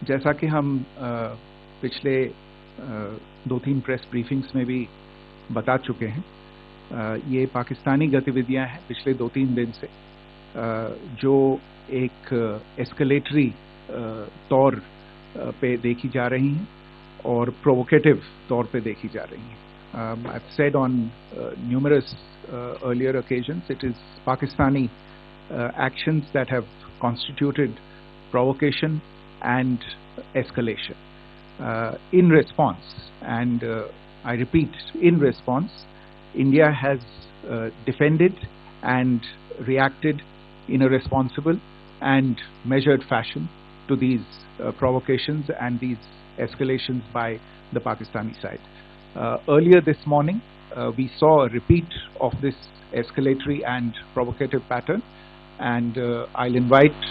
जैसा कि हम पिछले 2-3 प्रेस ब्रीफिंग्स में भी बता चुके हैं, ये पाकिस्तानी गतिविधियां हैं पिछले 2-3 दिन से, जो एक एस्केलेटरी तौर पे देखी जा रही हैं और प्रोवोकेटिव तौर पे देखी जा रही हैं. I've said on numerous earlier occasions, it is Pakistani actions that have constituted provocation and escalation. In response, and I repeat, in response, India has defended and reacted in a responsible and measured fashion to these provocations and these escalations by the Pakistani side. Earlier this morning, we saw a repeat of this escalatory and provocative pattern, and I'll invite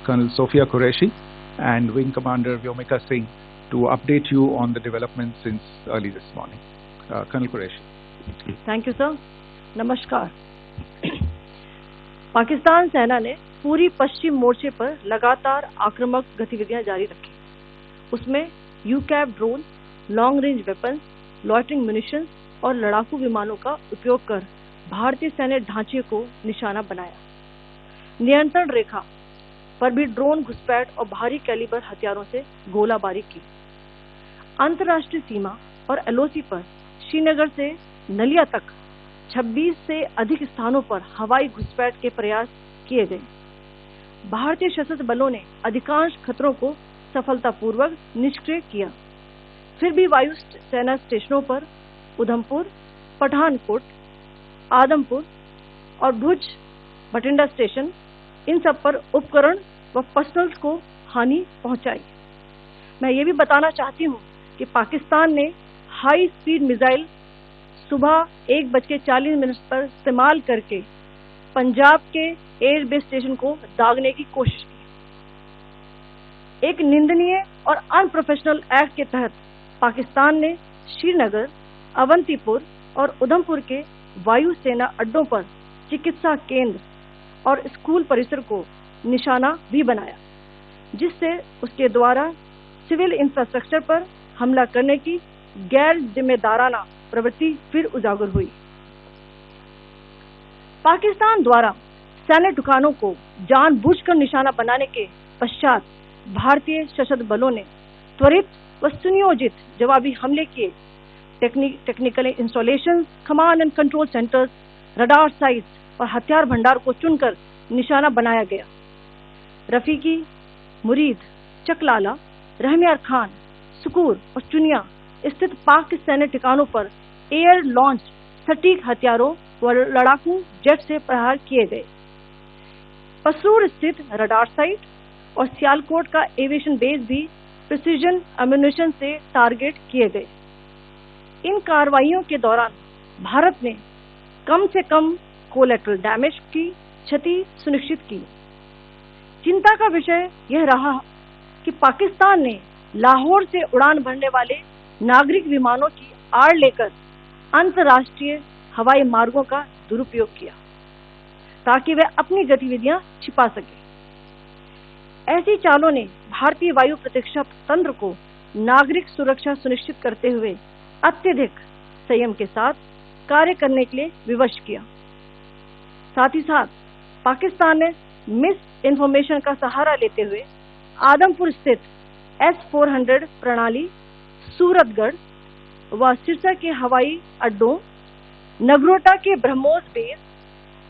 Colonel Sophia Qureshi and Wing Commander Vyomika Singh to update you on the developments since early this morning. Colonel Qureshi. Thank you, sir. नमस्कार. पाकिस्तान सेना ने पूरी पश्चिम मोर्चे पर लगातार आक्रामक गतिविधियां जारी रखी. उसमें UCAV drone, long range weapon, loitering munitions और लड़ाकू विमानों का उपयोग कर भारतीय सैन्य ढांचे को निशाना बनाया. नियंत्रण रेखा पर भी ड्रोन घुसपैठ और भारी कैलिबर हथियारों से गोलाबारी की. अंतर्राष्ट्रीय सीमा और एलओसी पर श्रीनगर से नलिया तक 26 से अधिक स्थानों पर हवाई घुसपैठ के प्रयास किए गए. भारतीय सशस्त्र बलों ने अधिकांश खतरों को सफलतापूर्वक निष्क्रिय किया. फिर भी वायु सेना स्टेशनों पर उधमपुर, पठानकोट, आदमपुर और भुज बठिंडा स्टेशन, इन सब पर उपकरण व पर्सनल्स को हानि पहुंचाई. मैं ये भी बताना चाहती हूं कि पाकिस्तान ने हाई स्पीड मिसाइल सुबह 1:40 पर इस्तेमाल करके पंजाब के एयरबेस स्टेशन को दागने की कोशिश की. एक निंदनीय और अनप्रोफेशनल एक्ट के तहत पाकिस्तान ने श्रीनगर, अवंतीपुर और उधमपुर के वायु सेना अड्डों पर चिकित्सा केंद्र और स्कूल परिसर को निशाना भी बनाया, जिससे उसके द्वारा सिविल इंफ्रास्ट्रक्चर पर हमला करने की गैर जिम्मेदाराना प्रवृत्ति फिर उजागर हुई. पाकिस्तान द्वारा सैन्य ठिकानों को जानबूझकर निशाना बनाने के पश्चात भारतीय सशस्त्र बलों ने त्वरित व सुनियोजित जवाबी हमले किए. Technical installations, command and control centres, radar sites और हथियार भंडार को चुनकर निशाना बनाया गया. रफीकी, मुरीद, चकलाला, रहमियार खान, सुकूर और चुनिया स्थित पाक सैन्य ठिकानों पर एयर लॉन्च सटीक हथियारों व लड़ाकू जेट से प्रहार किए गए. पसरूर स्थित रडार साइट और सियालकोट का एविएशन बेस भी प्रिसीजन अम्यूनिशन से टारगेट किए गए. इन कार्रवाइयों के दौरान भारत ने कम से कम कोलैटरल डैमेज की क्षति सुनिश्चित की. चिंता का विषय यह रहा कि पाकिस्तान ने लाहौर से उड़ान भरने वाले नागरिक विमानों की आड़ लेकर अंतर्राष्ट्रीय हवाई मार्गों का दुरुपयोग किया ताकि वे अपनी गतिविधियां छिपा सके. ऐसी चालों ने भारतीय वायु प्रतिरक्षा तंत्र को नागरिक सुरक्षा सुनिश्चित करते हुए अत्यधिक संयम के साथ कार्य करने के लिए विवश किया. साथ ही साथ पाकिस्तान ने मिस इन्फॉर्मेशन का सहारा लेते हुए आदमपुर स्थित S-400 प्रणाली, सूरतगढ़ व सिरसा के हवाई अड्डों, नगरोटा के ब्रह्मोस बेस,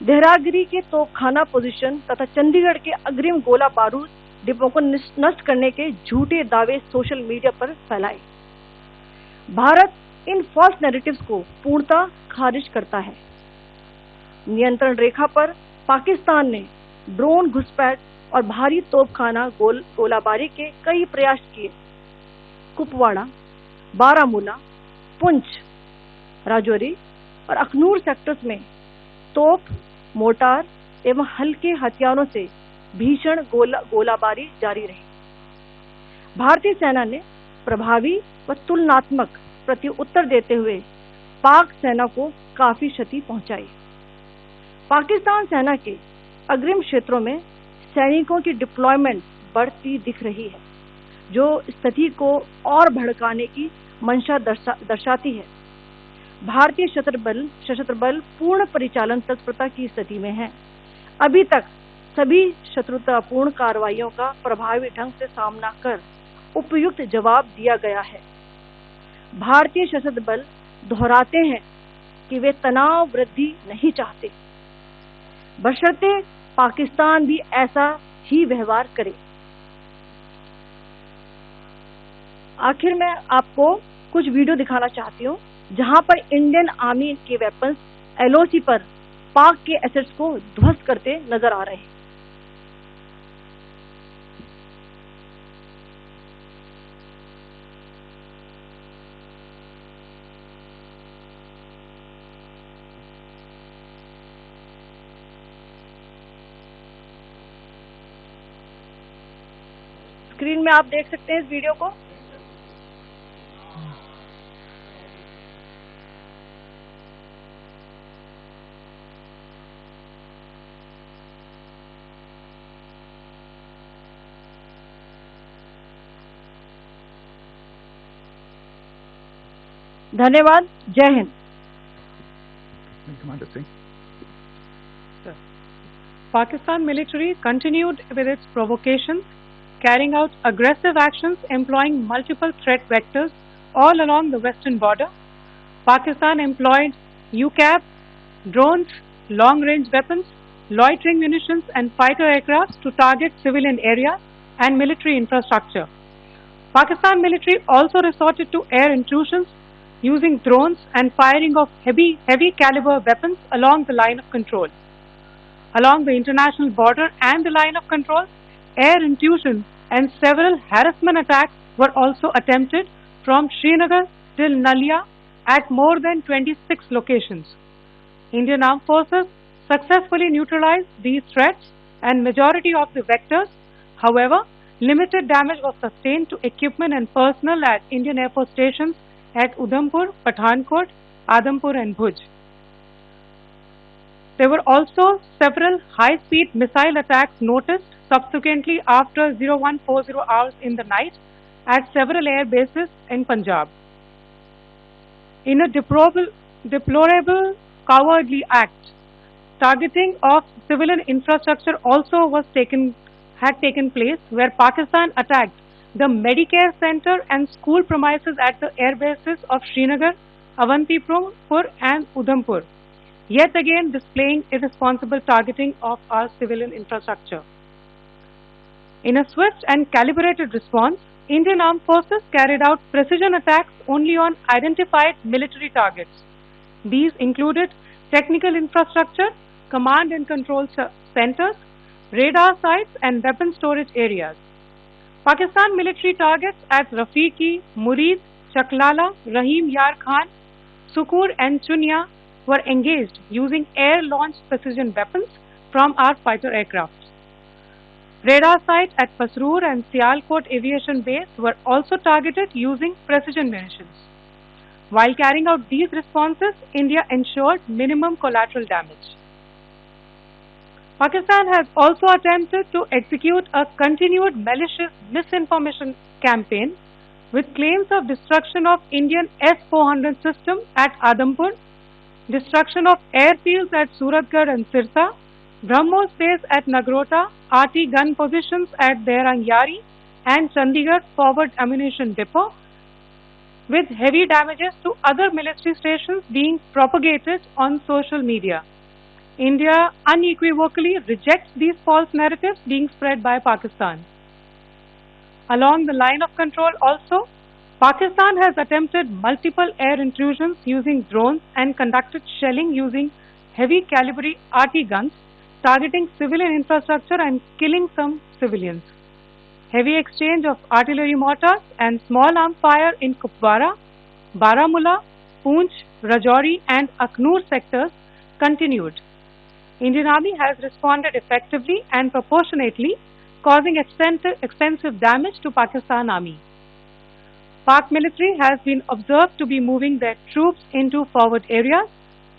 देहरागिरी के तोपखाना पोजीशन तथा चंडीगढ़ के अग्रिम गोला बारूद डिपों को नष्ट करने के झूठे दावे सोशल मीडिया पर फैलाए. भारत इन फॉल्स नैरेटिव्स को पूर्णतः खारिज करता है. नियंत्रण रेखा पर पाकिस्तान ने ड्रोन घुसपैठ और भारी तोपखाना गोलाबारी के कई प्रयास किए. कुपवाड़ा, बारामूला, पुंछ, राजौरी और अखनूर सेक्टर्स में तोप, मोर्टार एवं हल्के हथियारों से भीषण गोलाबारी जारी रही. भारतीय सेना ने प्रभावी व तुलनात्मक प्रत्युत्तर देते हुए पाक सेना को काफी क्षति पहुंचाई. पाकिस्तान सेना के अग्रिम क्षेत्रों में सैनिकों की डिप्लॉयमेंट बढ़ती दिख रही है. जो स्थिति को और भड़काने की मंशा दर्शाती है। भारतीय सशस्त्र बल पूर्ण परिचालन तत्परता की स्थिति में है। अभी तक सभी शत्रुतापूर्ण कार्रवाइयों का प्रभावी ढंग से सामना कर उपयुक्त जवाब दिया गया है। भारतीय सशस्त्र बल दोहराते हैं कि वे तनाव वृद्धि नहीं चाहते, बशर्ते पाकिस्तान भी ऐसा ही व्यवहार करे। आखिर में आपको कुछ वीडियो दिखाना चाहती हूँ जहां पर इंडियन आर्मी के वेपन्स LOC पर पाक के एसेट्स को ध्वस्त करते नजर आ रहे हैं। स्क्रीन में आप देख सकते हैं इस वीडियो को। धन्यवाद। जय Hind. Pakistan military continued with its provocations, carrying out aggressive actions employing multiple threat vectors all along the western border. Pakistan employed UCAV, drones, long-range weapons, loitering munitions and fighter aircraft to target civilian areas and military infrastructure. Pakistan military also resorted to air intrusions using drones and firing of heavy caliber weapons along the line of control. Along the international border and the line of control, air intrusion and several harassment attacks were also attempted from Srinagar till Nalia at more than 26 locations. Indian Armed Forces successfully neutralized these threats and majority of the vectors. However, limited damage was sustained to equipment and personnel at Indian Air Force stations at Udhampur, Pathankot, Adampur and Bhuj. There were also several high-speed missile attacks noticed subsequently after 0140 hours in the night at several air bases in Punjab. In a deplorable cowardly act, targeting of civilian infrastructure also had taken place, where Pakistan attacked the Medicare Center and school premises at the air bases of Srinagar, Avantipur and Udhampur, yet again displaying irresponsible targeting of our civilian infrastructure. In a swift and calibrated response, Indian Armed Forces carried out precision attacks only on identified military targets. These included technical infrastructure, command and control centers, radar sites and weapon storage areas. Pakistan military targets at Rafiqi, Murid, Chaklala, Rahim Yar Khan, Sukur and Chunya were engaged using air-launched precision weapons from our fighter aircraft. Radar sites at Pasroor and Sialkot Aviation Base were also targeted using precision munitions. While carrying out these responses, India ensured minimum collateral damage. Pakistan has also attempted to execute a continued malicious misinformation campaign with claims of destruction of Indian S-400 system at Adampur, destruction of airfields at Suratgarh and Sirsa, BrahMos base at Nagrota, RT gun positions at Derang Yari and Chandigarh forward ammunition depot, with heavy damages to other military stations being propagated on social media. India unequivocally rejects these false narratives being spread by Pakistan. Along the line of control also, Pakistan has attempted multiple air intrusions using drones and conducted shelling using heavy caliber RT guns, targeting civilian infrastructure and killing some civilians. Heavy exchange of artillery mortars and small arms fire in Kupwara, Baramulla, Poonch, Rajouri and Aknoor sectors continued. Indian Army has responded effectively and proportionately, causing extensive damage to Pakistan Army. Pak military has been observed to be moving their troops into forward areas,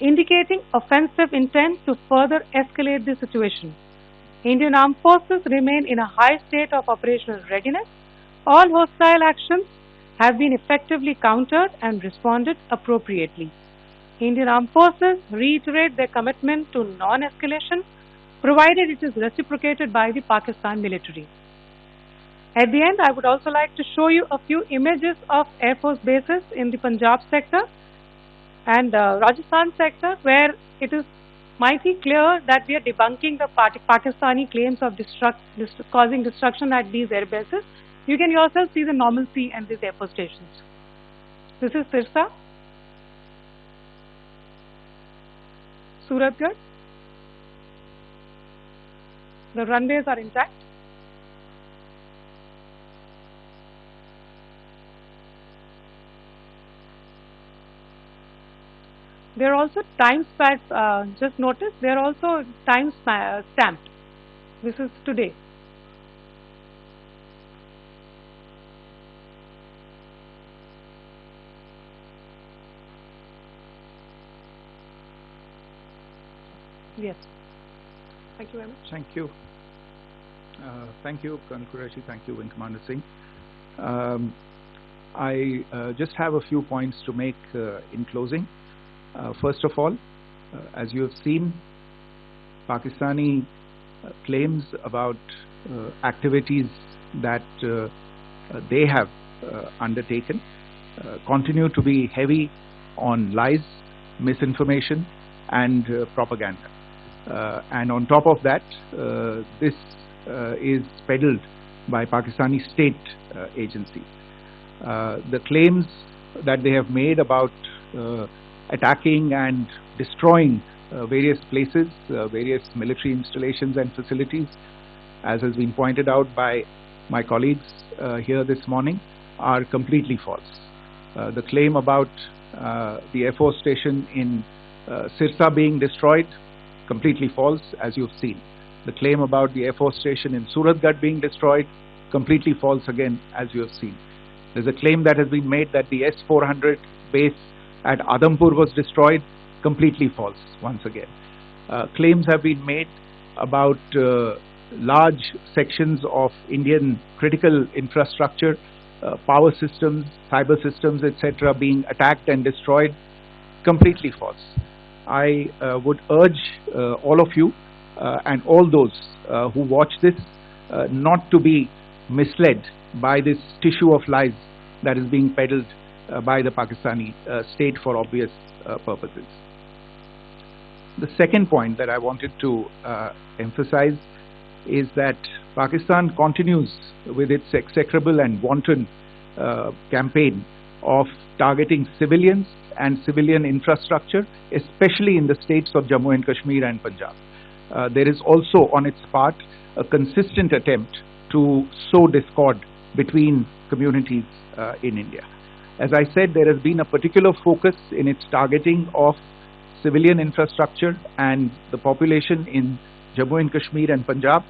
indicating offensive intent to further escalate the situation. Indian Armed Forces remain in a high state of operational readiness. All hostile actions have been effectively countered and responded appropriately. Indian Armed Forces reiterate their commitment to non-escalation, provided it is reciprocated by the Pakistan military. At the end, I would also like to show you a few images of Air Force bases in the Punjab sector and Rajasthan sector, where it is mighty clear that we are debunking the Pakistani claims of causing destruction at these air bases. You can yourself see the normalcy and these Air Force stations. This is Sirsa, Suratgarh. The runways are intact. They are also time stamped. Just notice they are also time stamped. This is today. Yes. Thank you very much. Thank you. Thank you, Colonel Qureshi. Thank you, Wing Commander Singh. I just have a few points to make in closing. First of all, as you have seen, Pakistani claims about activities that they have undertaken continue to be heavy on lies, misinformation, and propaganda. And on top of that, this is peddled by Pakistani state agencies. The claims that they have made about attacking and destroying various places, various military installations and facilities, as has been pointed out by my colleagues here this morning, are completely false. The claim about the Air Force station in Sirsa being destroyed, completely false, as you've seen. The claim about the Air Force station in Suratgarh being destroyed, completely false again, as you have seen. There's a claim that has been made that the S-400 base at Adampur was destroyed, completely false once again. Claims have been made about large sections of Indian critical infrastructure, power systems, cyber systems, etc. being attacked and destroyed, completely false. I would urge all of you and all those who watch this not to be misled by this tissue of lies that is being peddled by the Pakistani state for obvious purposes. The second point that I wanted to emphasize is that Pakistan continues with its execrable and wanton campaign of targeting civilians and civilian infrastructure, especially in the states of Jammu and Kashmir and Punjab. There is also on its part a consistent attempt to sow discord between communities in India. As I said, there has been a particular focus in its targeting of civilian infrastructure and the population in Jammu and Kashmir and Punjab.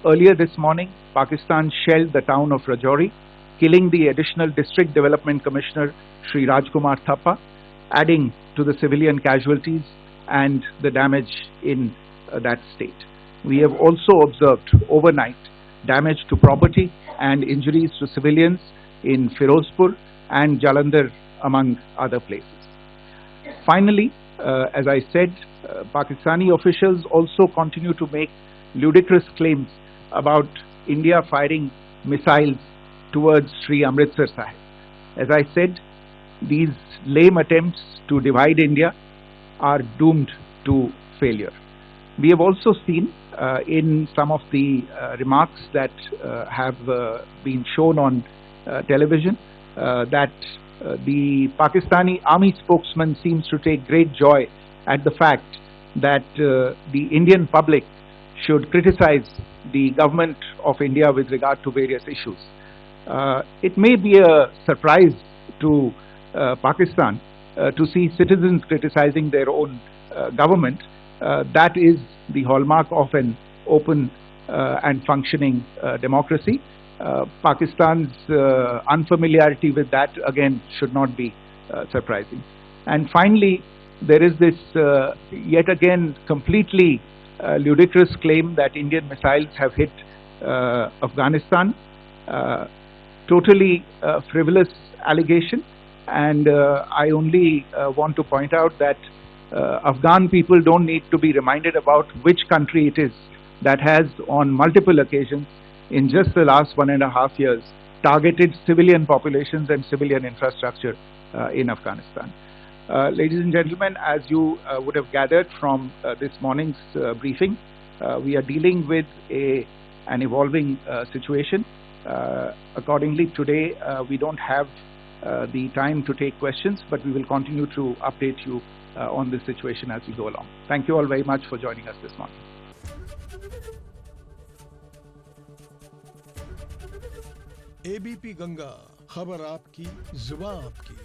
Earlier this morning, Pakistan shelled the town of Rajouri, killing the additional District Development Commissioner, Shri Rajkumar Thappa, adding to the civilian casualties and the damage in that state. We have also observed overnight damage to property and injuries to civilians in Firozpur and Jalandhar, among other places. Finally, as I said, Pakistani officials also continue to make ludicrous claims about India firing missiles towards Sri Amritsar Sahib. As I said, these lame attempts to divide India are doomed to failure. We have also seen in some of the remarks that have been shown on television that the Pakistani army spokesman seems to take great joy at the fact that the Indian public should criticize the government of India with regard to various issues. It may be a surprise to Pakistan to see citizens criticizing their own government. That is the hallmark of an open and functioning democracy. Pakistan's unfamiliarity with that, again, should not be surprising. And finally, there is this yet again completely ludicrous claim that Indian missiles have hit Afghanistan. totally frivolous allegation, and I only want to point out that Afghan people don't need to be reminded about which country it is that has on multiple occasions in just the last 1.5 years targeted civilian populations and civilian infrastructure in Afghanistan. Ladies and gentlemen, as you would have gathered from this morning's briefing, we are dealing with an evolving situation. Accordingly, today we don't have the time to take questions, but we will continue to update you on this situation as we go along. Thank you all very much for joining us this morning. ABP Ganga, खबर आपकी, जुबान आपकी।